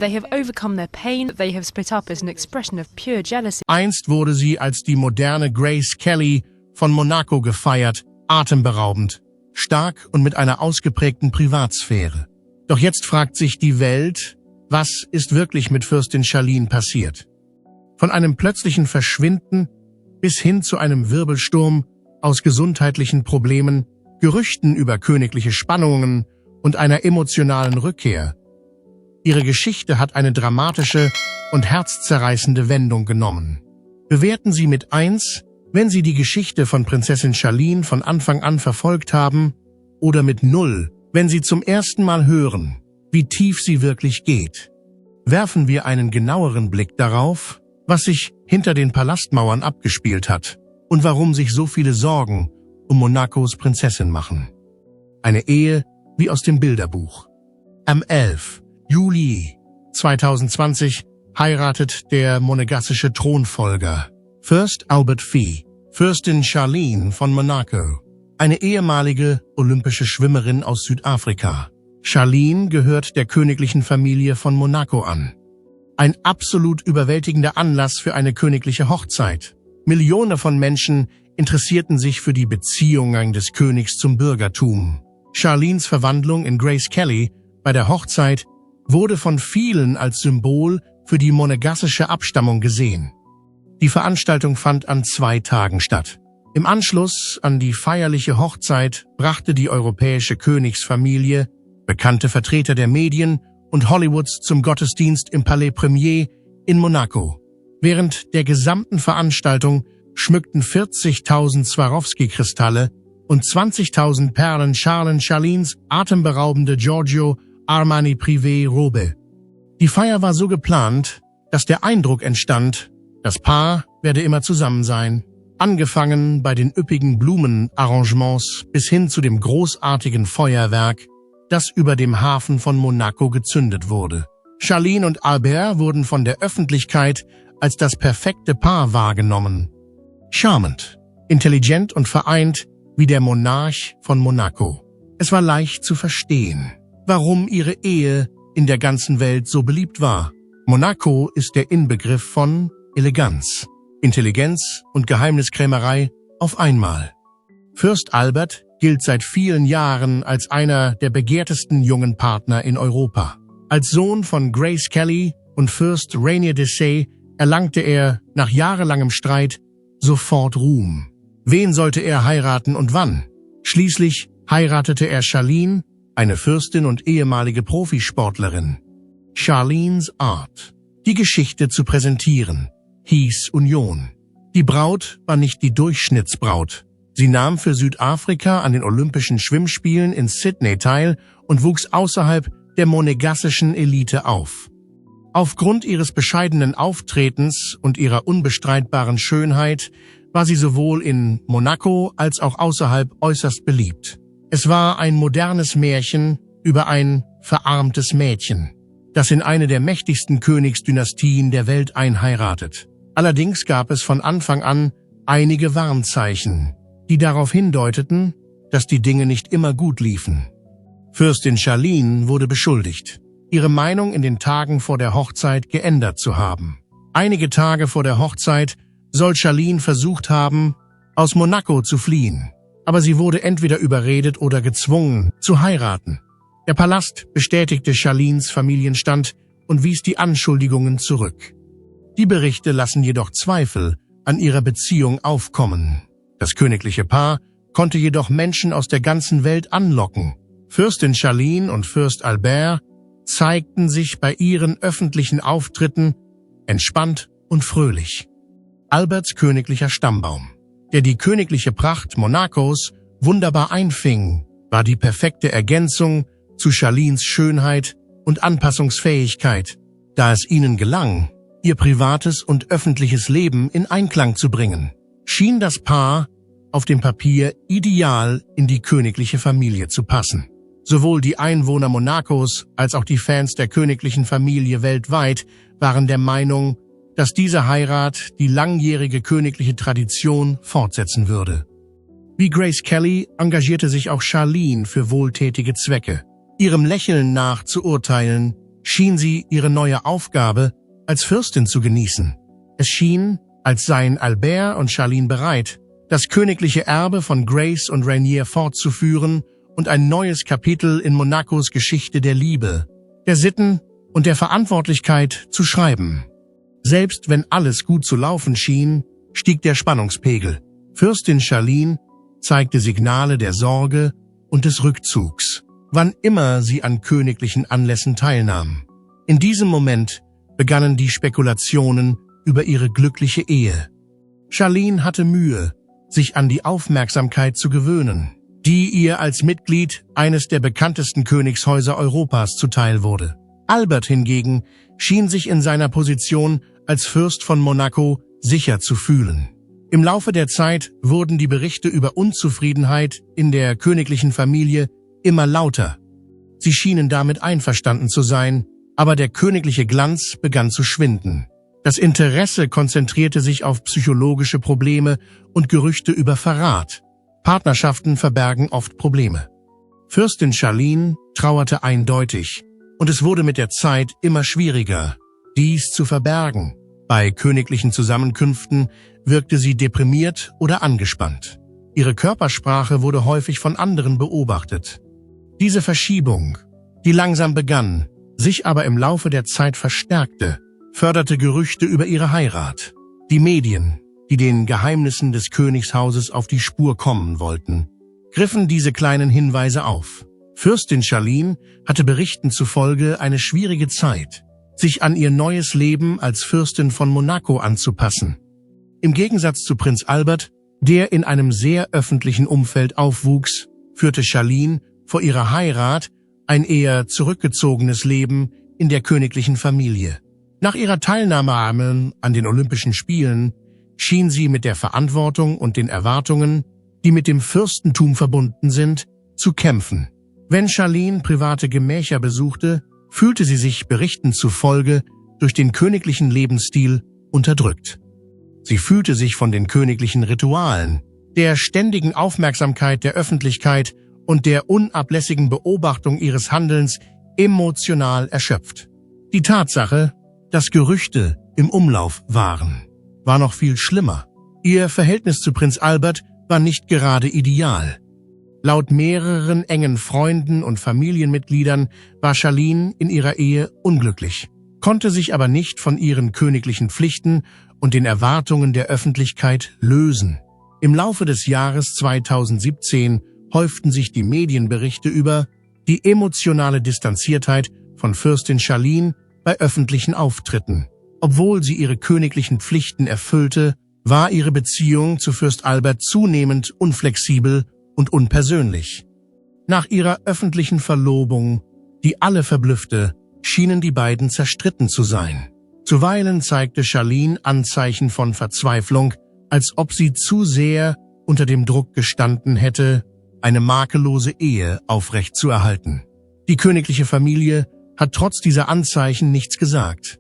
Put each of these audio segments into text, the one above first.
They have overcome their pain, they have split up as an expression of pure jealousy. Einst wurde sie als die moderne Grace Kelly von Monaco gefeiert, atemberaubend, stark und mit einer ausgeprägten Privatsphäre. Doch jetzt fragt sich die Welt, was ist wirklich mit Fürstin Charlene passiert? Von einem plötzlichen Verschwinden bis hin zu einem Wirbelsturm aus gesundheitlichen Problemen, Gerüchten über königliche Spannungen und einer emotionalen Rückkehr. Ihre Geschichte hat eine dramatische und herzzerreißende Wendung genommen. Bewerten Sie mit 1, wenn Sie die Geschichte von Prinzessin Charlene von Anfang an verfolgt haben, oder mit 0, wenn Sie zum ersten Mal hören, wie tief sie wirklich geht. Werfen wir einen genaueren Blick darauf, was sich hinter den Palastmauern abgespielt hat und warum sich so viele Sorgen um Monacos Prinzessin machen. Eine Ehe wie aus dem Bilderbuch. Am 11. Juli 2020 heiratet der monegassische Thronfolger Fürst Albert V. Fürstin Charlene von Monaco, eine ehemalige olympische Schwimmerin aus Südafrika. Charlene gehört der königlichen Familie von Monaco an. Ein absolut überwältigender Anlass für eine königliche Hochzeit. Millionen von Menschen interessierten sich für die Beziehungen des Königs zum Bürgertum. Charlenes Verwandlung in Grace Kelly bei der Hochzeit wurde von vielen als Symbol für die monegassische Abstammung gesehen. Die Veranstaltung fand an 2 Tagen statt. Im Anschluss an die feierliche Hochzeit brachte die europäische Königsfamilie bekannte Vertreter der Medien und Hollywoods zum Gottesdienst im Palais Premier in Monaco. Während der gesamten Veranstaltung schmückten 40.000 Swarovski-Kristalle und 20.000 Perlen Charlenes atemberaubende Giorgio Armani Privé-Robe. Die Feier war so geplant, dass der Eindruck entstand, das Paar werde immer zusammen sein. Angefangen bei den üppigen Blumenarrangements bis hin zu dem großartigen Feuerwerk, das über dem Hafen von Monaco gezündet wurde. Charlene und Albert wurden von der Öffentlichkeit als das perfekte Paar wahrgenommen. Charmant, intelligent und vereint wie der Monarch von Monaco. Es war leicht zu verstehen, warum ihre Ehe in der ganzen Welt so beliebt war. Monaco ist der Inbegriff von Eleganz, Intelligenz und Geheimniskrämerei auf einmal. Fürst Albert gilt seit vielen Jahren als einer der begehrtesten jungen Partner in Europa. Als Sohn von Grace Kelly und Fürst Rainier de Sey erlangte er nach jahrelangem Streit sofort Ruhm. Wen sollte er heiraten und wann? Schließlich heiratete er Charlene, eine Fürstin und ehemalige Profisportlerin. Charlenes Art, die Geschichte zu präsentieren, hieß Union. Die Braut war nicht die Durchschnittsbraut. Sie nahm für Südafrika an den Olympischen Schwimmspielen in Sydney teil und wuchs außerhalb der monegassischen Elite auf. Aufgrund ihres bescheidenen Auftretens und ihrer unbestreitbaren Schönheit war sie sowohl in Monaco als auch außerhalb äußerst beliebt. Es war ein modernes Märchen über ein verarmtes Mädchen, das in eine der mächtigsten Königsdynastien der Welt einheiratet. Allerdings gab es von Anfang an einige Warnzeichen, die darauf hindeuteten, dass die Dinge nicht immer gut liefen. Fürstin Charlene wurde beschuldigt, ihre Meinung in den Tagen vor der Hochzeit geändert zu haben. Einige Tage vor der Hochzeit soll Charlene versucht haben, aus Monaco zu fliehen, aber sie wurde entweder überredet oder gezwungen, zu heiraten. Der Palast bestätigte Charlenes Familienstand und wies die Anschuldigungen zurück. Die Berichte lassen jedoch Zweifel an ihrer Beziehung aufkommen. Das königliche Paar konnte jedoch Menschen aus der ganzen Welt anlocken. Fürstin Charlene und Fürst Albert zeigten sich bei ihren öffentlichen Auftritten entspannt und fröhlich. Alberts königlicher Stammbaum, der die königliche Pracht Monacos wunderbar einfing, war die perfekte Ergänzung zu Charlenes Schönheit und Anpassungsfähigkeit, da es ihnen gelang, ihr privates und öffentliches Leben in Einklang zu bringen. Schien das Paar auf dem Papier ideal in die königliche Familie zu passen. Sowohl die Einwohner Monacos als auch die Fans der königlichen Familie weltweit waren der Meinung, dass diese Heirat die langjährige königliche Tradition fortsetzen würde. Wie Grace Kelly engagierte sich auch Charlene für wohltätige Zwecke. Ihrem Lächeln nach zu urteilen, schien sie ihre neue Aufgabe als Fürstin zu genießen. Es schien, als seien Albert und Charlene bereit, das königliche Erbe von Grace und Rainier fortzuführen und ein neues Kapitel in Monacos Geschichte der Liebe, der Sitten und der Verantwortlichkeit zu schreiben. Selbst wenn alles gut zu laufen schien, stieg der Spannungspegel. Fürstin Charlene zeigte Signale der Sorge und des Rückzugs, wann immer sie an königlichen Anlässen teilnahm. In diesem Moment begannen die Spekulationen über ihre glückliche Ehe. Charlene hatte Mühe, sich an die Aufmerksamkeit zu gewöhnen, die ihr als Mitglied eines der bekanntesten Königshäuser Europas zuteil wurde. Albert hingegen schien sich in seiner Position als Fürst von Monaco sicher zu fühlen. Im Laufe der Zeit wurden die Berichte über Unzufriedenheit in der königlichen Familie immer lauter. Sie schienen damit einverstanden zu sein, aber der königliche Glanz begann zu schwinden. Das Interesse konzentrierte sich auf psychologische Probleme und Gerüchte über Verrat. Partnerschaften verbergen oft Probleme. Fürstin Charlene trauerte eindeutig, und es wurde mit der Zeit immer schwieriger, dies zu verbergen. Bei königlichen Zusammenkünften wirkte sie deprimiert oder angespannt. Ihre Körpersprache wurde häufig von anderen beobachtet. Diese Verschiebung, die langsam begann, sich aber im Laufe der Zeit verstärkte, förderte Gerüchte über ihre Heirat. Die Medien, die den Geheimnissen des Königshauses auf die Spur kommen wollten, griffen diese kleinen Hinweise auf. Fürstin Charlene hatte Berichten zufolge eine schwierige Zeit, sich an ihr neues Leben als Fürstin von Monaco anzupassen. Im Gegensatz zu Prinz Albert, der in einem sehr öffentlichen Umfeld aufwuchs, führte Charlene vor ihrer Heirat ein eher zurückgezogenes Leben in der königlichen Familie. Nach ihrer Teilnahme an den Olympischen Spielen schien sie mit der Verantwortung und den Erwartungen, die mit dem Fürstentum verbunden sind, zu kämpfen. Wenn Charlene private Gemächer besuchte, fühlte sie sich Berichten zufolge durch den königlichen Lebensstil unterdrückt. Sie fühlte sich von den königlichen Ritualen, der ständigen Aufmerksamkeit der Öffentlichkeit und der unablässigen Beobachtung ihres Handelns emotional erschöpft. Die Tatsache, dass Gerüchte im Umlauf waren, war noch viel schlimmer. Ihr Verhältnis zu Prinz Albert war nicht gerade ideal. Laut mehreren engen Freunden und Familienmitgliedern war Charlene in ihrer Ehe unglücklich, konnte sich aber nicht von ihren königlichen Pflichten und den Erwartungen der Öffentlichkeit lösen. Im Laufe des Jahres 2017 häuften sich die Medienberichte über die emotionale Distanziertheit von Fürstin Charlene bei öffentlichen Auftritten. Obwohl sie ihre königlichen Pflichten erfüllte, war ihre Beziehung zu Fürst Albert zunehmend unflexibel und unpersönlich. Nach ihrer öffentlichen Verlobung, die alle verblüffte, schienen die beiden zerstritten zu sein. Zuweilen zeigte Charlene Anzeichen von Verzweiflung, als ob sie zu sehr unter dem Druck gestanden hätte, eine makellose Ehe aufrechtzuerhalten. Die königliche Familie hat trotz dieser Anzeichen nichts gesagt.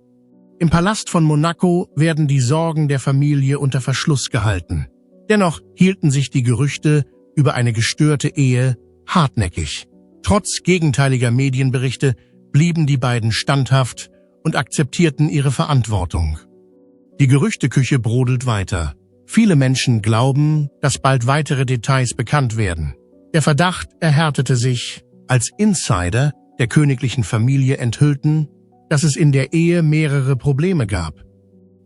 Im Palast von Monaco werden die Sorgen der Familie unter Verschluss gehalten. Dennoch hielten sich die Gerüchte über eine gestörte Ehe hartnäckig. Trotz gegenteiliger Medienberichte blieben die beiden standhaft und akzeptierten ihre Verantwortung. Die Gerüchteküche brodelt weiter. Viele Menschen glauben, dass bald weitere Details bekannt werden. Der Verdacht erhärtete sich, als Insider der königlichen Familie enthüllten, dass es in der Ehe mehrere Probleme gab.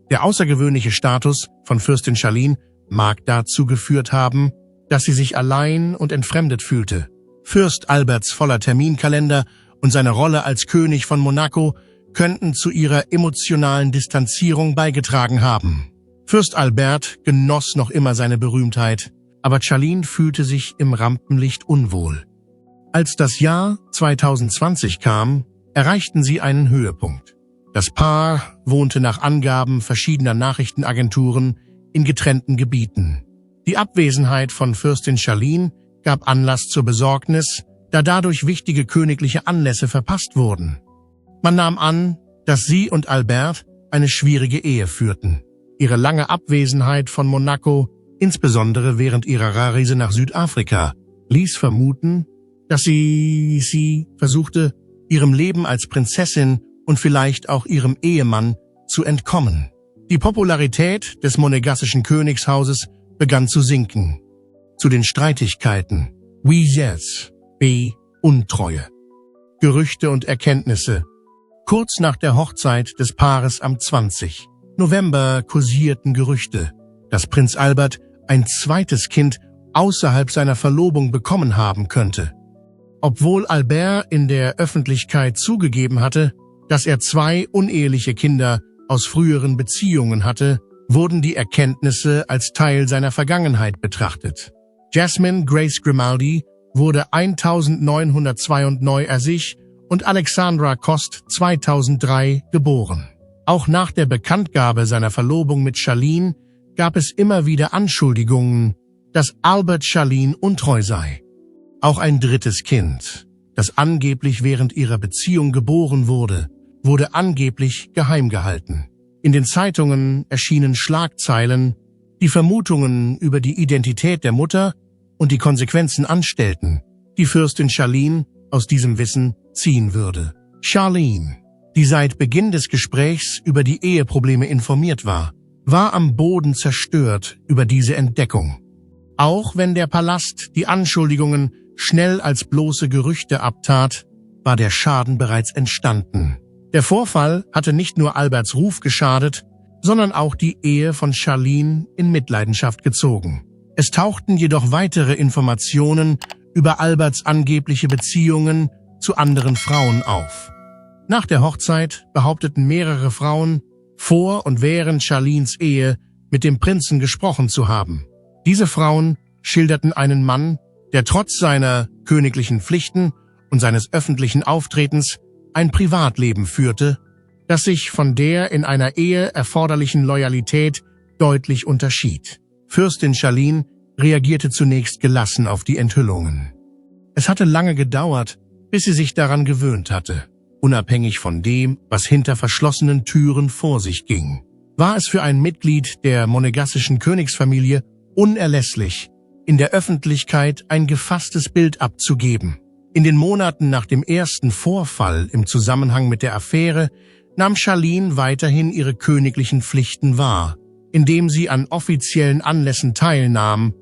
Der außergewöhnliche Status von Fürstin Charlene mag dazu geführt haben, dass sie sich allein und entfremdet fühlte. Fürst Alberts voller Terminkalender und seine Rolle als König von Monaco könnten zu ihrer emotionalen Distanzierung beigetragen haben. Fürst Albert genoss noch immer seine Berühmtheit, aber Charlene fühlte sich im Rampenlicht unwohl. Als das Jahr 2020 kam, erreichten sie einen Höhepunkt. Das Paar wohnte nach Angaben verschiedener Nachrichtenagenturen in getrennten Gebieten. Die Abwesenheit von Fürstin Charlene gab Anlass zur Besorgnis, da dadurch wichtige königliche Anlässe verpasst wurden. Man nahm an, dass sie und Albert eine schwierige Ehe führten. Ihre lange Abwesenheit von Monaco, insbesondere während ihrer Reise nach Südafrika, ließ vermuten, dass sie versuchte, ihrem Leben als Prinzessin und vielleicht auch ihrem Ehemann zu entkommen. Die Popularität des monegassischen Königshauses begann zu sinken. Zu den Streitigkeiten. Yes. B. Untreue. Gerüchte und Erkenntnisse. Kurz nach der Hochzeit des Paares am 20. November kursierten Gerüchte, dass Prinz Albert ein zweites Kind außerhalb seiner Verlobung bekommen haben könnte. Obwohl Albert in der Öffentlichkeit zugegeben hatte, dass er 2 uneheliche Kinder aus früheren Beziehungen hatte, wurden die Erkenntnisse als Teil seiner Vergangenheit betrachtet. Jasmine Grace Grimaldi wurde 1902 neu sich und Alexandra Cost 2003 geboren. Auch nach der Bekanntgabe seiner Verlobung mit Charlene gab es immer wieder Anschuldigungen, dass Albert Charlene untreu sei. Auch ein drittes Kind, das angeblich während ihrer Beziehung geboren wurde, wurde angeblich geheim gehalten. In den Zeitungen erschienen Schlagzeilen, die Vermutungen über die Identität der Mutter und die Konsequenzen anstellten, die Fürstin Charlene aus diesem Wissen ziehen würde. Charlene, die seit Beginn des Gesprächs über die Eheprobleme informiert war am Boden zerstört über diese Entdeckung. Auch wenn der Palast die Anschuldigungen schnell als bloße Gerüchte abtat, war der Schaden bereits entstanden. Der Vorfall hatte nicht nur Alberts Ruf geschadet, sondern auch die Ehe von Charlene in Mitleidenschaft gezogen. Es tauchten jedoch weitere Informationen über Alberts angebliche Beziehungen zu anderen Frauen auf. Nach der Hochzeit behaupteten mehrere Frauen, vor und während Charlenes Ehe mit dem Prinzen gesprochen zu haben. Diese Frauen schilderten einen Mann, der trotz seiner königlichen Pflichten und seines öffentlichen Auftretens ein Privatleben führte, das sich von der in einer Ehe erforderlichen Loyalität deutlich unterschied. Fürstin Charlene reagierte zunächst gelassen auf die Enthüllungen. Es hatte lange gedauert, bis sie sich daran gewöhnt hatte. Unabhängig von dem, was hinter verschlossenen Türen vor sich ging, war es für ein Mitglied der monegassischen Königsfamilie unerlässlich, in der Öffentlichkeit ein gefasstes Bild abzugeben. In den Monaten nach dem ersten Vorfall im Zusammenhang mit der Affäre nahm Charlene weiterhin ihre königlichen Pflichten wahr, indem sie an offiziellen Anlässen teilnahm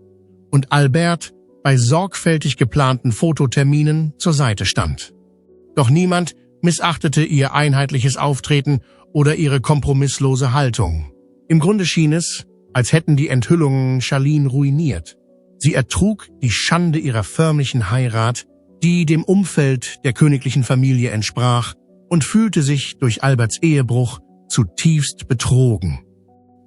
und Albert bei sorgfältig geplanten Fototerminen zur Seite stand. Doch niemand missachtete ihr einheitliches Auftreten oder ihre kompromisslose Haltung. Im Grunde schien es, als hätten die Enthüllungen Charlene ruiniert. Sie ertrug die Schande ihrer förmlichen Heirat, die dem Umfeld der königlichen Familie entsprach, und fühlte sich durch Alberts Ehebruch zutiefst betrogen.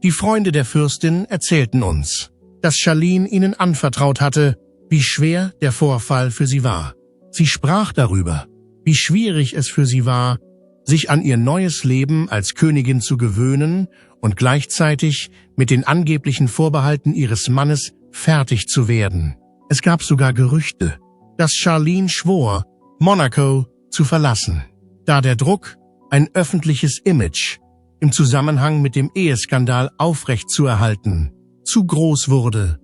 Die Freunde der Fürstin erzählten uns, dass Charlene ihnen anvertraut hatte, wie schwer der Vorfall für sie war. Sie sprach darüber, wie schwierig es für sie war, sich an ihr neues Leben als Königin zu gewöhnen und gleichzeitig mit den angeblichen Vorbehalten ihres Mannes fertig zu werden. Es gab sogar Gerüchte, dass Charlene schwor, Monaco zu verlassen, da der Druck, ein öffentliches Image im Zusammenhang mit dem Eheskandal aufrechtzuerhalten, zu groß wurde.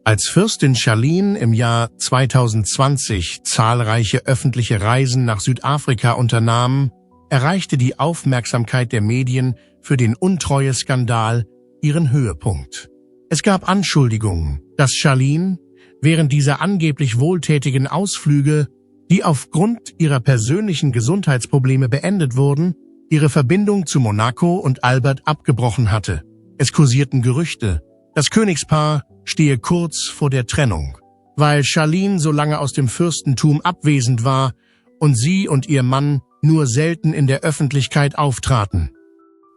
Als Fürstin Charlene im Jahr 2020 zahlreiche öffentliche Reisen nach Südafrika unternahm, erreichte die Aufmerksamkeit der Medien für den Untreueskandal ihren Höhepunkt. Es gab Anschuldigungen, dass Charlene während dieser angeblich wohltätigen Ausflüge, die aufgrund ihrer persönlichen Gesundheitsprobleme beendet wurden, ihre Verbindung zu Monaco und Albert abgebrochen hatte. Es kursierten Gerüchte, das Königspaar stehe kurz vor der Trennung, weil Charlene so lange aus dem Fürstentum abwesend war und sie und ihr Mann nur selten in der Öffentlichkeit auftraten.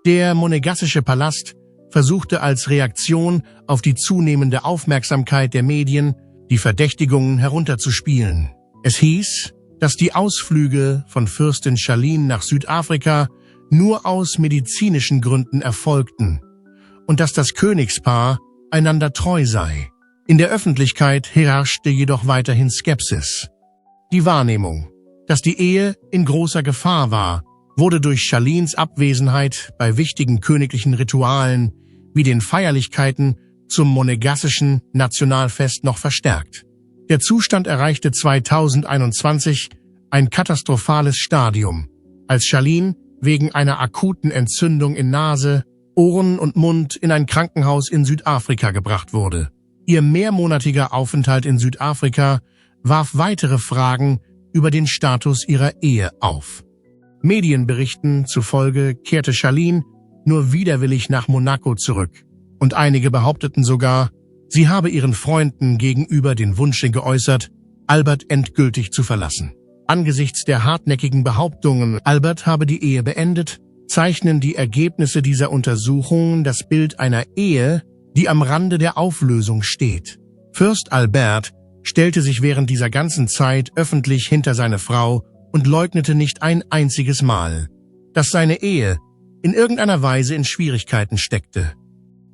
Der monegassische Palast versuchte als Reaktion auf die zunehmende Aufmerksamkeit der Medien, die Verdächtigungen herunterzuspielen. Es hieß, dass die Ausflüge von Fürstin Charlene nach Südafrika nur aus medizinischen Gründen erfolgten und dass das Königspaar einander treu sei. In der Öffentlichkeit herrschte jedoch weiterhin Skepsis. Die Wahrnehmung, dass die Ehe in großer Gefahr war, wurde durch Charlenes Abwesenheit bei wichtigen königlichen Ritualen wie den Feierlichkeiten zum monegassischen Nationalfest noch verstärkt. Der Zustand erreichte 2021 ein katastrophales Stadium, als Charlene wegen einer akuten Entzündung in Nase, Ohren und Mund in ein Krankenhaus in Südafrika gebracht wurde. Ihr mehrmonatiger Aufenthalt in Südafrika warf weitere Fragen über den Status ihrer Ehe auf. Medienberichten zufolge kehrte Charlene nur widerwillig nach Monaco zurück. Und einige behaupteten sogar, sie habe ihren Freunden gegenüber den Wunsch geäußert, Albert endgültig zu verlassen. Angesichts der hartnäckigen Behauptungen, Albert habe die Ehe beendet, zeichnen die Ergebnisse dieser Untersuchungen das Bild einer Ehe, die am Rande der Auflösung steht. Fürst Albert stellte sich während dieser ganzen Zeit öffentlich hinter seine Frau und leugnete nicht ein einziges Mal, dass seine Ehe in irgendeiner Weise in Schwierigkeiten steckte.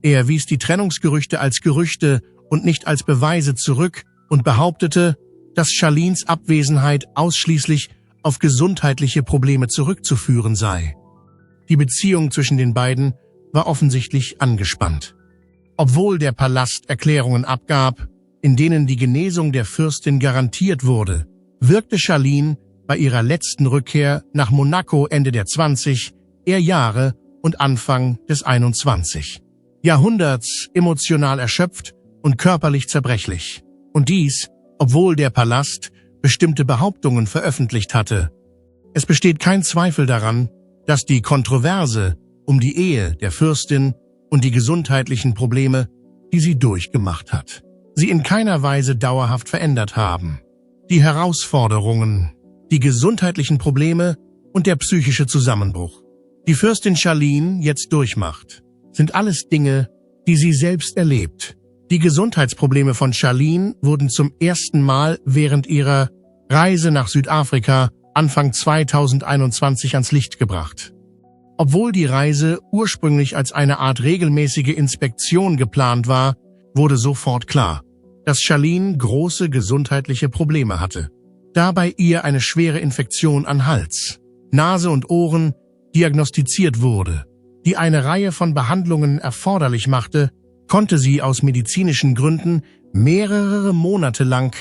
Er wies die Trennungsgerüchte als Gerüchte und nicht als Beweise zurück und behauptete, dass Charlenes Abwesenheit ausschließlich auf gesundheitliche Probleme zurückzuführen sei. Die Beziehung zwischen den beiden war offensichtlich angespannt. Obwohl der Palast Erklärungen abgab, in denen die Genesung der Fürstin garantiert wurde, wirkte Charlene bei ihrer letzten Rückkehr nach Monaco Ende der 20er Jahre und Anfang des 21. Jahrhunderts emotional erschöpft und körperlich zerbrechlich. Und dies, obwohl der Palast bestimmte Behauptungen veröffentlicht hatte. Es besteht kein Zweifel daran, dass die Kontroverse um die Ehe der Fürstin und die gesundheitlichen Probleme, die sie durchgemacht hat, sie in keiner Weise dauerhaft verändert haben. Die Herausforderungen, die gesundheitlichen Probleme und der psychische Zusammenbruch, die Fürstin Charlene jetzt durchmacht, sind alles Dinge, die sie selbst erlebt. Die Gesundheitsprobleme von Charlene wurden zum ersten Mal während ihrer Reise nach Südafrika Anfang 2021 ans Licht gebracht. Obwohl die Reise ursprünglich als eine Art regelmäßige Inspektion geplant war, wurde sofort klar, dass Charlene große gesundheitliche Probleme hatte. Da bei ihr eine schwere Infektion an Hals, Nase und Ohren diagnostiziert wurde, die eine Reihe von Behandlungen erforderlich machte, konnte sie aus medizinischen Gründen mehrere Monate lang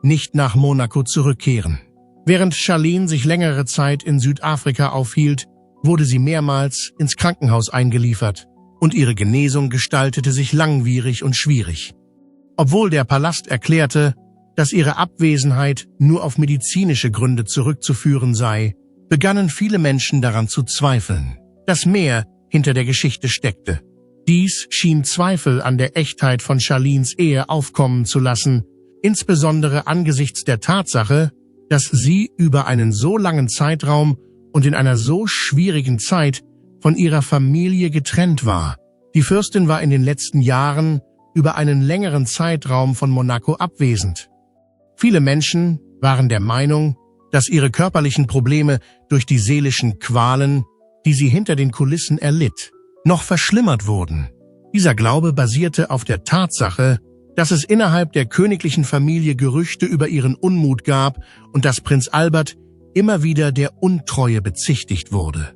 nicht nach Monaco zurückkehren. Während Charlene sich längere Zeit in Südafrika aufhielt, wurde sie mehrmals ins Krankenhaus eingeliefert und ihre Genesung gestaltete sich langwierig und schwierig. Obwohl der Palast erklärte, dass ihre Abwesenheit nur auf medizinische Gründe zurückzuführen sei, begannen viele Menschen daran zu zweifeln, dass mehr hinter der Geschichte steckte. Dies schien Zweifel an der Echtheit von Charlenes Ehe aufkommen zu lassen, insbesondere angesichts der Tatsache, dass sie über einen so langen Zeitraum und in einer so schwierigen Zeit von ihrer Familie getrennt war. Die Fürstin war in den letzten Jahren über einen längeren Zeitraum von Monaco abwesend. Viele Menschen waren der Meinung, dass ihre körperlichen Probleme durch die seelischen Qualen, die sie hinter den Kulissen erlitt, noch verschlimmert wurden. Dieser Glaube basierte auf der Tatsache, dass es innerhalb der königlichen Familie Gerüchte über ihren Unmut gab und dass Prinz Albert immer wieder der Untreue bezichtigt wurde.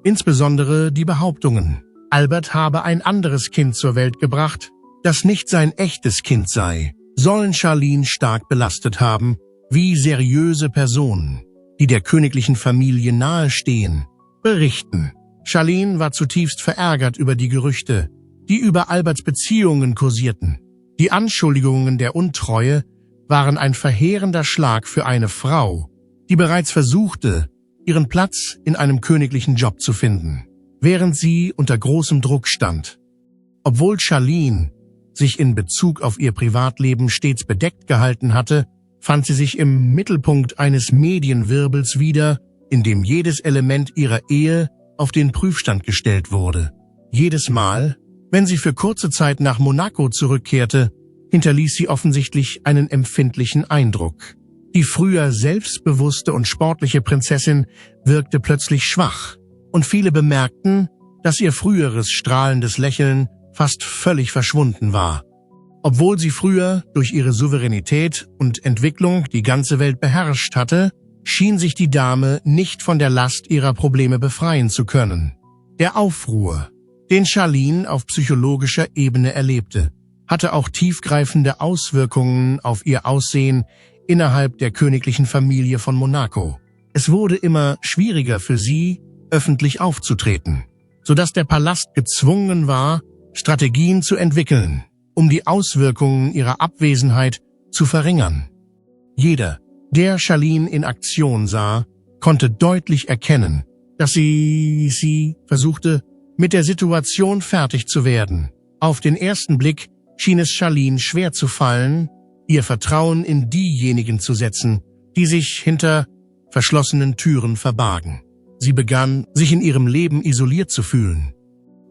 Insbesondere die Behauptungen, Albert habe ein anderes Kind zur Welt gebracht, das nicht sein echtes Kind sei, sollen Charlene stark belastet haben, wie seriöse Personen, die der königlichen Familie nahestehen, berichten. Charlene war zutiefst verärgert über die Gerüchte, die über Alberts Beziehungen kursierten. Die Anschuldigungen der Untreue waren ein verheerender Schlag für eine Frau, die bereits versuchte, ihren Platz in einem königlichen Job zu finden, während sie unter großem Druck stand. Obwohl Charlene sich in Bezug auf ihr Privatleben stets bedeckt gehalten hatte, fand sie sich im Mittelpunkt eines Medienwirbels wieder, in dem jedes Element ihrer Ehe auf den Prüfstand gestellt wurde. Jedes Mal, wenn sie für kurze Zeit nach Monaco zurückkehrte, hinterließ sie offensichtlich einen empfindlichen Eindruck. Die früher selbstbewusste und sportliche Prinzessin wirkte plötzlich schwach, und viele bemerkten, dass ihr früheres strahlendes Lächeln fast völlig verschwunden war. Obwohl sie früher durch ihre Souveränität und Entwicklung die ganze Welt beherrscht hatte, schien sich die Dame nicht von der Last ihrer Probleme befreien zu können. Der Aufruhr, den Charlene auf psychologischer Ebene erlebte, hatte auch tiefgreifende Auswirkungen auf ihr Aussehen innerhalb der königlichen Familie von Monaco. Es wurde immer schwieriger für sie, öffentlich aufzutreten, sodass der Palast gezwungen war, Strategien zu entwickeln, um die Auswirkungen ihrer Abwesenheit zu verringern. Jeder, der Charlene in Aktion sah, konnte deutlich erkennen, dass sie versuchte, mit der Situation fertig zu werden. Auf den ersten Blick schien es Charlene schwer zu fallen, ihr Vertrauen in diejenigen zu setzen, die sich hinter verschlossenen Türen verbargen. Sie begann, sich in ihrem Leben isoliert zu fühlen.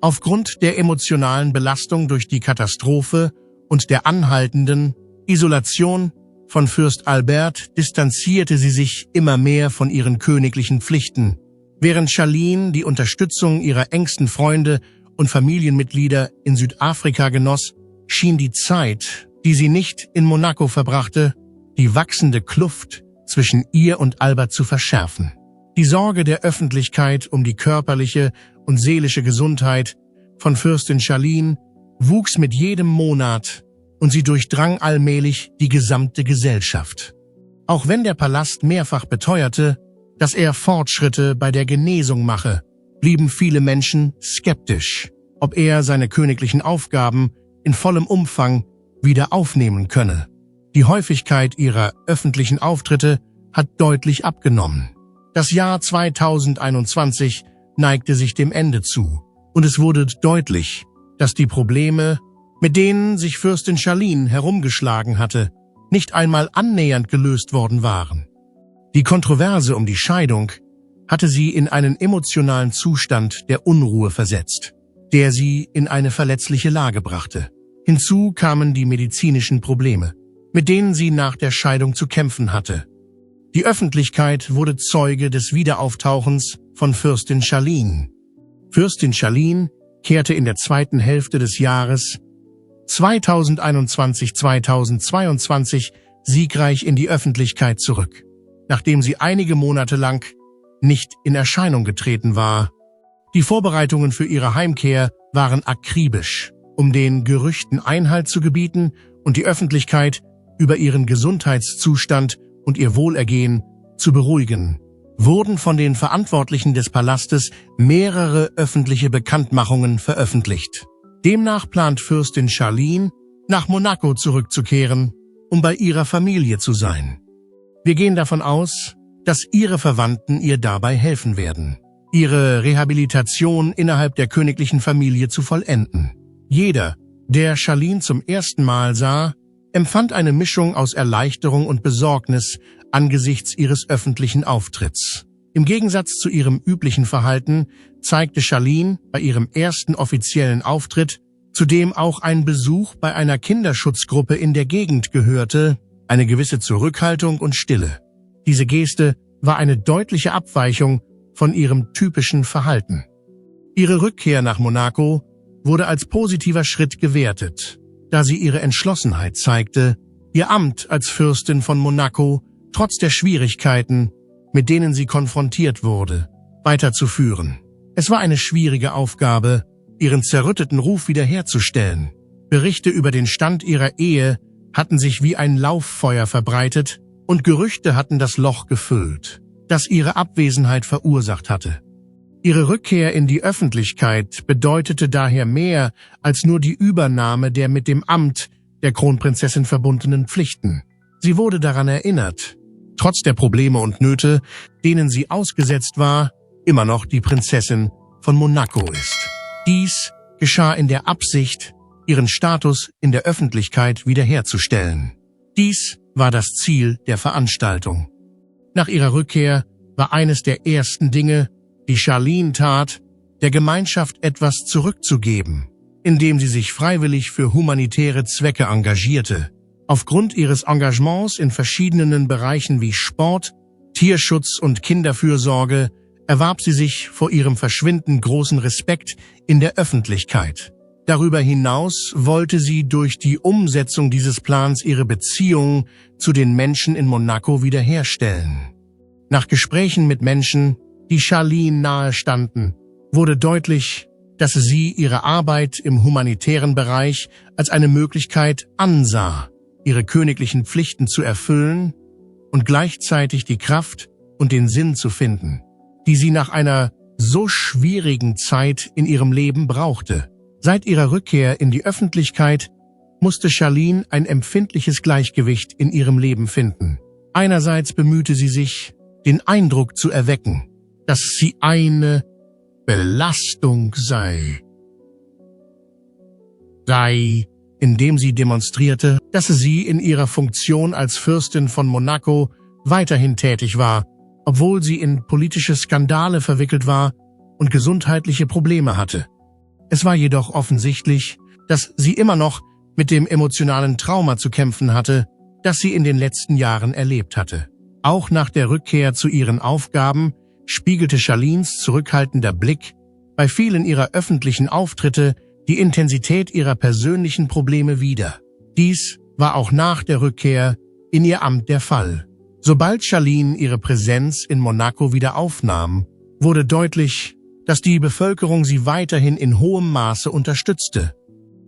Aufgrund der emotionalen Belastung durch die Katastrophe und der anhaltenden Isolation von Fürst Albert distanzierte sie sich immer mehr von ihren königlichen Pflichten. Während Charlene die Unterstützung ihrer engsten Freunde und Familienmitglieder in Südafrika genoss, schien die Zeit, die sie nicht in Monaco verbrachte, die wachsende Kluft zwischen ihr und Albert zu verschärfen. Die Sorge der Öffentlichkeit um die körperliche und seelische Gesundheit von Fürstin Charlene wuchs mit jedem Monat und sie durchdrang allmählich die gesamte Gesellschaft. Auch wenn der Palast mehrfach beteuerte, dass er Fortschritte bei der Genesung mache, blieben viele Menschen skeptisch, ob er seine königlichen Aufgaben in vollem Umfang wieder aufnehmen könne. Die Häufigkeit ihrer öffentlichen Auftritte hat deutlich abgenommen. Das Jahr 2021 neigte sich dem Ende zu und es wurde deutlich, dass die Probleme, mit denen sich Fürstin Charlene herumgeschlagen hatte, nicht einmal annähernd gelöst worden waren. Die Kontroverse um die Scheidung hatte sie in einen emotionalen Zustand der Unruhe versetzt, der sie in eine verletzliche Lage brachte. Hinzu kamen die medizinischen Probleme, mit denen sie nach der Scheidung zu kämpfen hatte. Die Öffentlichkeit wurde Zeuge des Wiederauftauchens von Fürstin Charlene. Fürstin Charlene kehrte in der zweiten Hälfte des Jahres 2021-2022 siegreich in die Öffentlichkeit zurück, nachdem sie einige Monate lang nicht in Erscheinung getreten war. Die Vorbereitungen für ihre Heimkehr waren akribisch, um den Gerüchten Einhalt zu gebieten und die Öffentlichkeit über ihren Gesundheitszustand und ihr Wohlergehen zu beruhigen, wurden von den Verantwortlichen des Palastes mehrere öffentliche Bekanntmachungen veröffentlicht. Demnach plant Fürstin Charlene, nach Monaco zurückzukehren, um bei ihrer Familie zu sein. Wir gehen davon aus, dass ihre Verwandten ihr dabei helfen werden, ihre Rehabilitation innerhalb der königlichen Familie zu vollenden. Jeder, der Charlene zum ersten Mal sah, empfand eine Mischung aus Erleichterung und Besorgnis angesichts ihres öffentlichen Auftritts. Im Gegensatz zu ihrem üblichen Verhalten zeigte Charlene bei ihrem ersten offiziellen Auftritt, zu dem auch ein Besuch bei einer Kinderschutzgruppe in der Gegend gehörte, eine gewisse Zurückhaltung und Stille. Diese Geste war eine deutliche Abweichung von ihrem typischen Verhalten. Ihre Rückkehr nach Monaco wurde als positiver Schritt gewertet, da sie ihre Entschlossenheit zeigte, ihr Amt als Fürstin von Monaco trotz der Schwierigkeiten, mit denen sie konfrontiert wurde, weiterzuführen. Es war eine schwierige Aufgabe, ihren zerrütteten Ruf wiederherzustellen. Berichte über den Stand ihrer Ehe hatten sich wie ein Lauffeuer verbreitet und Gerüchte hatten das Loch gefüllt, das ihre Abwesenheit verursacht hatte. Ihre Rückkehr in die Öffentlichkeit bedeutete daher mehr als nur die Übernahme der mit dem Amt der Kronprinzessin verbundenen Pflichten. Sie wurde daran erinnert, trotz der Probleme und Nöte, denen sie ausgesetzt war, immer noch die Prinzessin von Monaco ist. Dies geschah in der Absicht, ihren Status in der Öffentlichkeit wiederherzustellen. Dies war das Ziel der Veranstaltung. Nach ihrer Rückkehr war eines der ersten Dinge, die Charlene tat, der Gemeinschaft etwas zurückzugeben, indem sie sich freiwillig für humanitäre Zwecke engagierte. Aufgrund ihres Engagements in verschiedenen Bereichen wie Sport, Tierschutz und Kinderfürsorge erwarb sie sich vor ihrem Verschwinden großen Respekt in der Öffentlichkeit. Darüber hinaus wollte sie durch die Umsetzung dieses Plans ihre Beziehung zu den Menschen in Monaco wiederherstellen. Nach Gesprächen mit Menschen, die Charlene nahe standen, wurde deutlich, dass sie ihre Arbeit im humanitären Bereich als eine Möglichkeit ansah, ihre königlichen Pflichten zu erfüllen und gleichzeitig die Kraft und den Sinn zu finden, die sie nach einer so schwierigen Zeit in ihrem Leben brauchte. Seit ihrer Rückkehr in die Öffentlichkeit musste Charlene ein empfindliches Gleichgewicht in ihrem Leben finden. Einerseits bemühte sie sich, den Eindruck zu erwecken, dass sie eine Belastung sei, indem sie demonstrierte, dass sie in ihrer Funktion als Fürstin von Monaco weiterhin tätig war, obwohl sie in politische Skandale verwickelt war und gesundheitliche Probleme hatte. Es war jedoch offensichtlich, dass sie immer noch mit dem emotionalen Trauma zu kämpfen hatte, das sie in den letzten Jahren erlebt hatte. Auch nach der Rückkehr zu ihren Aufgaben spiegelte Charlenes zurückhaltender Blick bei vielen ihrer öffentlichen Auftritte die Intensität ihrer persönlichen Probleme wider. Dies war auch nach der Rückkehr in ihr Amt der Fall. Sobald Charlene ihre Präsenz in Monaco wieder aufnahm, wurde deutlich, dass die Bevölkerung sie weiterhin in hohem Maße unterstützte.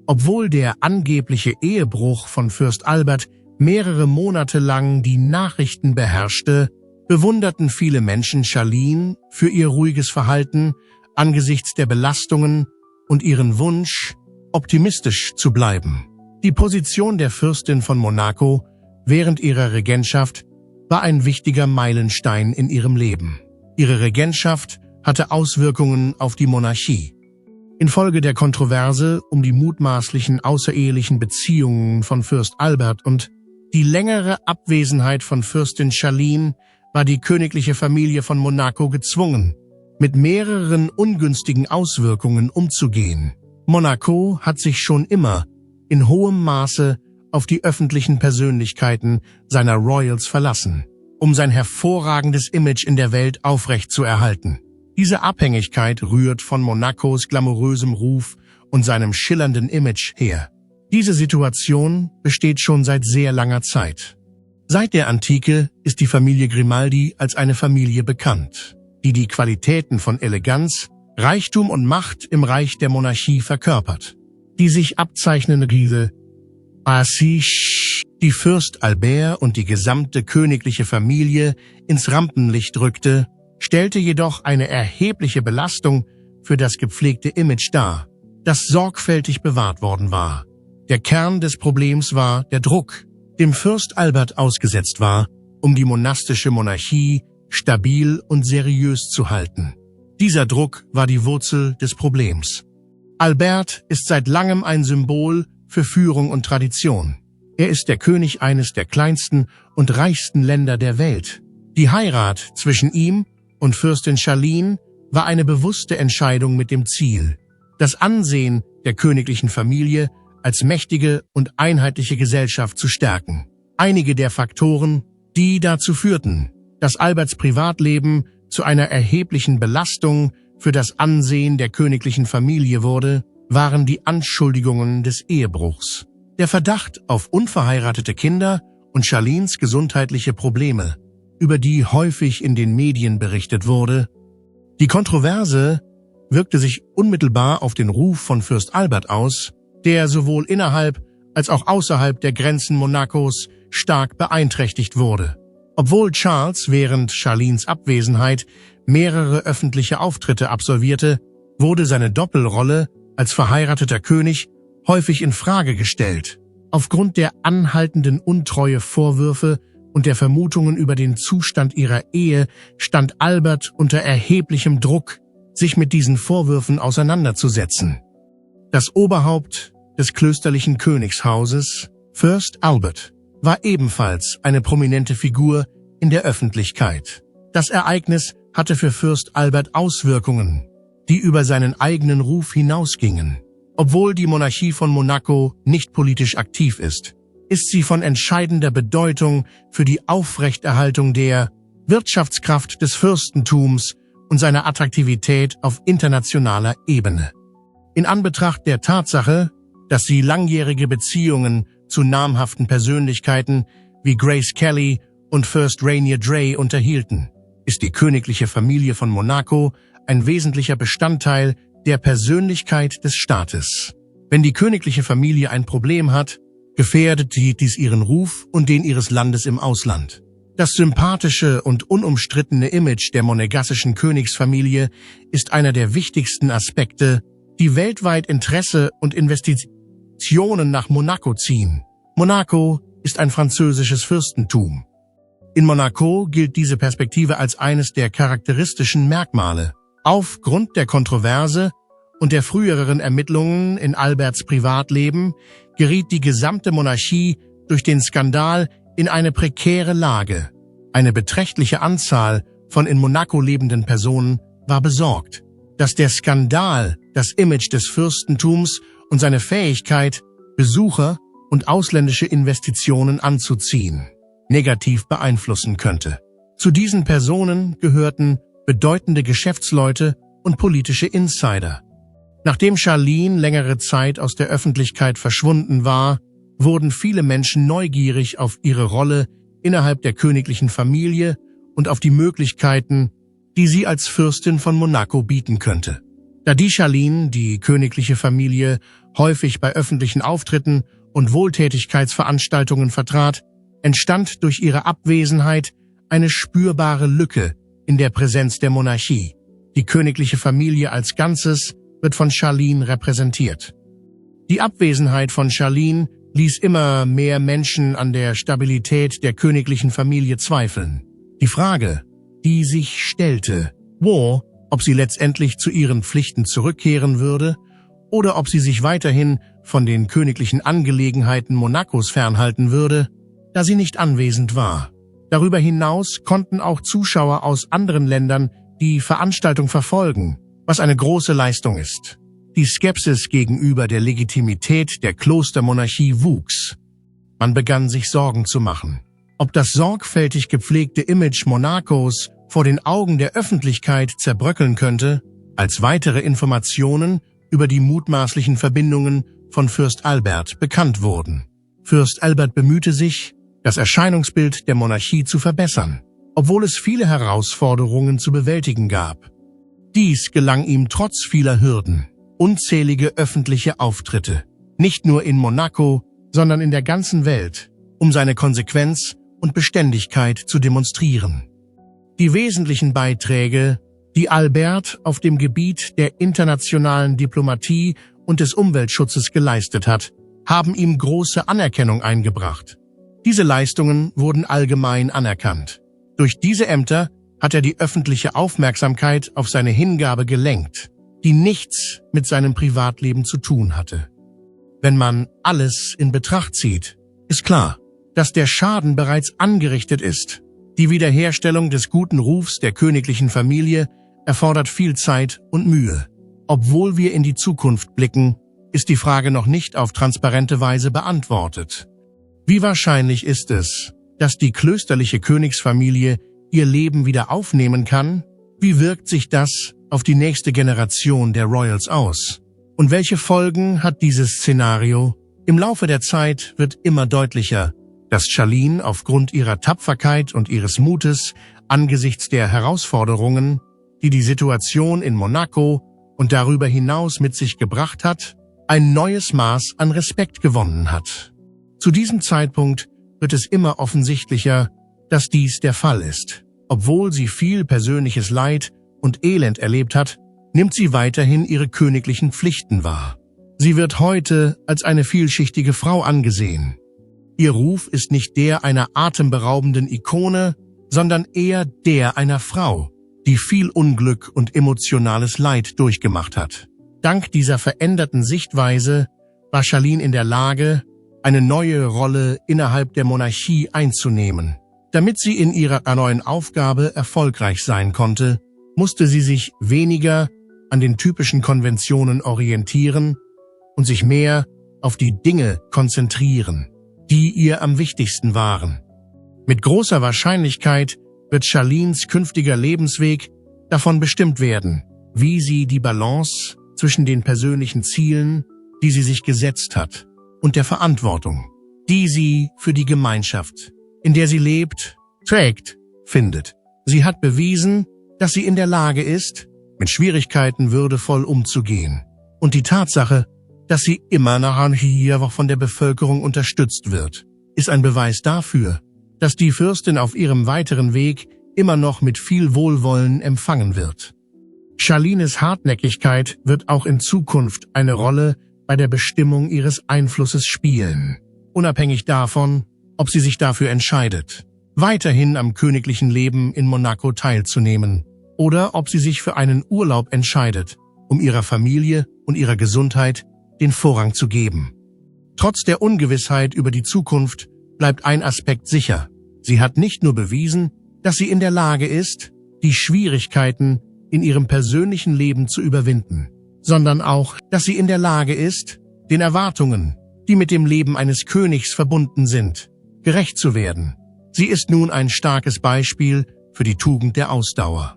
Obwohl der angebliche Ehebruch von Fürst Albert mehrere Monate lang die Nachrichten beherrschte, bewunderten viele Menschen Charlene für ihr ruhiges Verhalten angesichts der Belastungen und ihren Wunsch, optimistisch zu bleiben. Die Position der Fürstin von Monaco während ihrer Regentschaft war ein wichtiger Meilenstein in ihrem Leben. Ihre Regentschaft hatte Auswirkungen auf die Monarchie. Infolge der Kontroverse um die mutmaßlichen außerehelichen Beziehungen von Fürst Albert und die längere Abwesenheit von Fürstin Charlene war die königliche Familie von Monaco gezwungen, mit mehreren ungünstigen Auswirkungen umzugehen. Monaco hat sich schon immer in hohem Maße auf die öffentlichen Persönlichkeiten seiner Royals verlassen, um sein hervorragendes Image in der Welt aufrechtzuerhalten. Diese Abhängigkeit rührt von Monacos glamourösem Ruf und seinem schillernden Image her. Diese Situation besteht schon seit sehr langer Zeit. Seit der Antike ist die Familie Grimaldi als eine Familie bekannt, die die Qualitäten von Eleganz, Reichtum und Macht im Reich der Monarchie verkörpert. Die sich abzeichnende Krise, die Fürst Albert und die gesamte königliche Familie ins Rampenlicht rückte, stellte jedoch eine erhebliche Belastung für das gepflegte Image dar, das sorgfältig bewahrt worden war. Der Kern des Problems war der Druck, dem Fürst Albert ausgesetzt war, um die monastische Monarchie stabil und seriös zu halten. Dieser Druck war die Wurzel des Problems. Albert ist seit langem ein Symbol für Führung und Tradition. Er ist der König eines der kleinsten und reichsten Länder der Welt. Die Heirat zwischen ihm und Fürstin Charlene war eine bewusste Entscheidung mit dem Ziel, das Ansehen der königlichen Familie als mächtige und einheitliche Gesellschaft zu stärken. Einige der Faktoren, die dazu führten, dass Alberts Privatleben zu einer erheblichen Belastung für das Ansehen der königlichen Familie wurde, waren die Anschuldigungen des Ehebruchs, der Verdacht auf unverheiratete Kinder und Charlenes gesundheitliche Probleme, über die häufig in den Medien berichtet wurde. Die Kontroverse wirkte sich unmittelbar auf den Ruf von Fürst Albert aus, der sowohl innerhalb als auch außerhalb der Grenzen Monacos stark beeinträchtigt wurde. Obwohl Charles während Charlenes Abwesenheit mehrere öffentliche Auftritte absolvierte, wurde seine Doppelrolle als verheirateter König häufig in Frage gestellt. Aufgrund der anhaltenden Untreue-Vorwürfe und der Vermutungen über den Zustand ihrer Ehe stand Albert unter erheblichem Druck, sich mit diesen Vorwürfen auseinanderzusetzen. Das Oberhaupt des klösterlichen Königshauses, Fürst Albert, war ebenfalls eine prominente Figur in der Öffentlichkeit. Das Ereignis hatte für Fürst Albert Auswirkungen, die über seinen eigenen Ruf hinausgingen. Obwohl die Monarchie von Monaco nicht politisch aktiv ist sie von entscheidender Bedeutung für die Aufrechterhaltung der Wirtschaftskraft des Fürstentums und seiner Attraktivität auf internationaler Ebene. In Anbetracht der Tatsache, dass sie langjährige Beziehungen zu namhaften Persönlichkeiten wie Grace Kelly und Fürst Rainier Dray unterhielten, ist die königliche Familie von Monaco ein wesentlicher Bestandteil der Persönlichkeit des Staates. Wenn die königliche Familie ein Problem hat, gefährdet dies ihren Ruf und den ihres Landes im Ausland. Das sympathische und unumstrittene Image der monegassischen Königsfamilie ist einer der wichtigsten Aspekte, die weltweit Interesse und Investitionen nach Monaco ziehen. Monaco ist ein französisches Fürstentum. In Monaco gilt diese Perspektive als eines der charakteristischen Merkmale. Aufgrund der Kontroverse und der früheren Ermittlungen in Alberts Privatleben geriet die gesamte Monarchie durch den Skandal in eine prekäre Lage. Eine beträchtliche Anzahl von in Monaco lebenden Personen war besorgt, dass der Skandal das Image des Fürstentums und seine Fähigkeit, Besucher und ausländische Investitionen anzuziehen, negativ beeinflussen könnte. Zu diesen Personen gehörten bedeutende Geschäftsleute und politische Insider. Nachdem Charlene längere Zeit aus der Öffentlichkeit verschwunden war, wurden viele Menschen neugierig auf ihre Rolle innerhalb der königlichen Familie und auf die Möglichkeiten, die sie als Fürstin von Monaco bieten könnte. Da die Charlene die königliche Familie häufig bei öffentlichen Auftritten und Wohltätigkeitsveranstaltungen vertrat, entstand durch ihre Abwesenheit eine spürbare Lücke in der Präsenz der Monarchie. Die königliche Familie als Ganzes wird von Charlene repräsentiert. Die Abwesenheit von Charlene ließ immer mehr Menschen an der Stabilität der königlichen Familie zweifeln. Die Frage, die sich stellte, ob sie letztendlich zu ihren Pflichten zurückkehren würde oder ob sie sich weiterhin von den königlichen Angelegenheiten Monacos fernhalten würde, da sie nicht anwesend war. Darüber hinaus konnten auch Zuschauer aus anderen Ländern die Veranstaltung verfolgen, was eine große Leistung ist. Die Skepsis gegenüber der Legitimität der Klostermonarchie wuchs. Man begann sich Sorgen zu machen, ob das sorgfältig gepflegte Image Monacos vor den Augen der Öffentlichkeit zerbröckeln könnte, als weitere Informationen über die mutmaßlichen Verbindungen von Fürst Albert bekannt wurden. Fürst Albert bemühte sich, das Erscheinungsbild der Monarchie zu verbessern, obwohl es viele Herausforderungen zu bewältigen gab. Dies gelang ihm trotz vieler Hürden. Unzählige öffentliche Auftritte, nicht nur in Monaco, sondern in der ganzen Welt, um seine Konsequenz und Beständigkeit zu demonstrieren. Die wesentlichen Beiträge, die Albert auf dem Gebiet der internationalen Diplomatie und des Umweltschutzes geleistet hat, haben ihm große Anerkennung eingebracht. Diese Leistungen wurden allgemein anerkannt. Durch diese Ämter hat er die öffentliche Aufmerksamkeit auf seine Hingabe gelenkt, die nichts mit seinem Privatleben zu tun hatte. Wenn man alles in Betracht zieht, ist klar, dass der Schaden bereits angerichtet ist. Die Wiederherstellung des guten Rufs der königlichen Familie erfordert viel Zeit und Mühe. Obwohl wir in die Zukunft blicken, ist die Frage noch nicht auf transparente Weise beantwortet. Wie wahrscheinlich ist es, dass die klösterliche Königsfamilie ihr Leben wieder aufnehmen kann? Wie wirkt sich das auf die nächste Generation der Royals aus? Und welche Folgen hat dieses Szenario? Im Laufe der Zeit wird immer deutlicher, dass Charlene aufgrund ihrer Tapferkeit und ihres Mutes angesichts der Herausforderungen, die die Situation in Monaco und darüber hinaus mit sich gebracht hat, ein neues Maß an Respekt gewonnen hat. Zu diesem Zeitpunkt wird es immer offensichtlicher, dass dies der Fall ist. Obwohl sie viel persönliches Leid und Elend erlebt hat, nimmt sie weiterhin ihre königlichen Pflichten wahr. Sie wird heute als eine vielschichtige Frau angesehen. Ihr Ruf ist nicht der einer atemberaubenden Ikone, sondern eher der einer Frau, die viel Unglück und emotionales Leid durchgemacht hat. Dank dieser veränderten Sichtweise war Charlene in der Lage, eine neue Rolle innerhalb der Monarchie einzunehmen. Damit sie in ihrer neuen Aufgabe erfolgreich sein konnte, musste sie sich weniger an den typischen Konventionen orientieren und sich mehr auf die Dinge konzentrieren, die ihr am wichtigsten waren. Mit großer Wahrscheinlichkeit wird Charlenes künftiger Lebensweg davon bestimmt werden, wie sie die Balance zwischen den persönlichen Zielen, die sie sich gesetzt hat, und der Verantwortung, die sie für die Gemeinschaft, in der sie lebt, trägt, findet. Sie hat bewiesen, dass sie in der Lage ist, mit Schwierigkeiten würdevoll umzugehen. Und die Tatsache, dass sie immer noch hier von der Bevölkerung unterstützt wird, ist ein Beweis dafür, dass die Fürstin auf ihrem weiteren Weg immer noch mit viel Wohlwollen empfangen wird. Charlines Hartnäckigkeit wird auch in Zukunft eine Rolle bei der Bestimmung ihres Einflusses spielen, unabhängig davon, ob sie sich dafür entscheidet, weiterhin am königlichen Leben in Monaco teilzunehmen, oder ob sie sich für einen Urlaub entscheidet, um ihrer Familie und ihrer Gesundheit den Vorrang zu geben. Trotz der Ungewissheit über die Zukunft bleibt ein Aspekt sicher. Sie hat nicht nur bewiesen, dass sie in der Lage ist, die Schwierigkeiten in ihrem persönlichen Leben zu überwinden, sondern auch, dass sie in der Lage ist, den Erwartungen, die mit dem Leben eines Königs verbunden sind, gerecht zu werden. Sie ist nun ein starkes Beispiel für die Tugend der Ausdauer.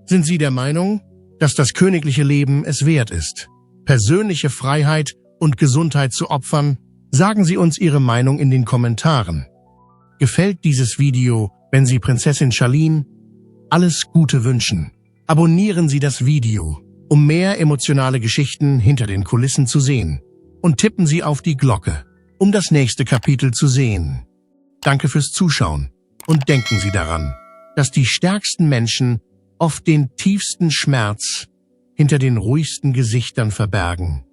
Sind Sie der Meinung, dass das königliche Leben es wert ist, persönliche Freiheit und Gesundheit zu opfern? Sagen Sie uns Ihre Meinung in den Kommentaren. Gefällt dieses Video, wenn Sie Prinzessin Charlene alles Gute wünschen? Abonnieren Sie das Video, um mehr emotionale Geschichten hinter den Kulissen zu sehen. Und tippen Sie auf die Glocke, um das nächste Kapitel zu sehen. Danke fürs Zuschauen und denken Sie daran, dass die stärksten Menschen oft den tiefsten Schmerz hinter den ruhigsten Gesichtern verbergen.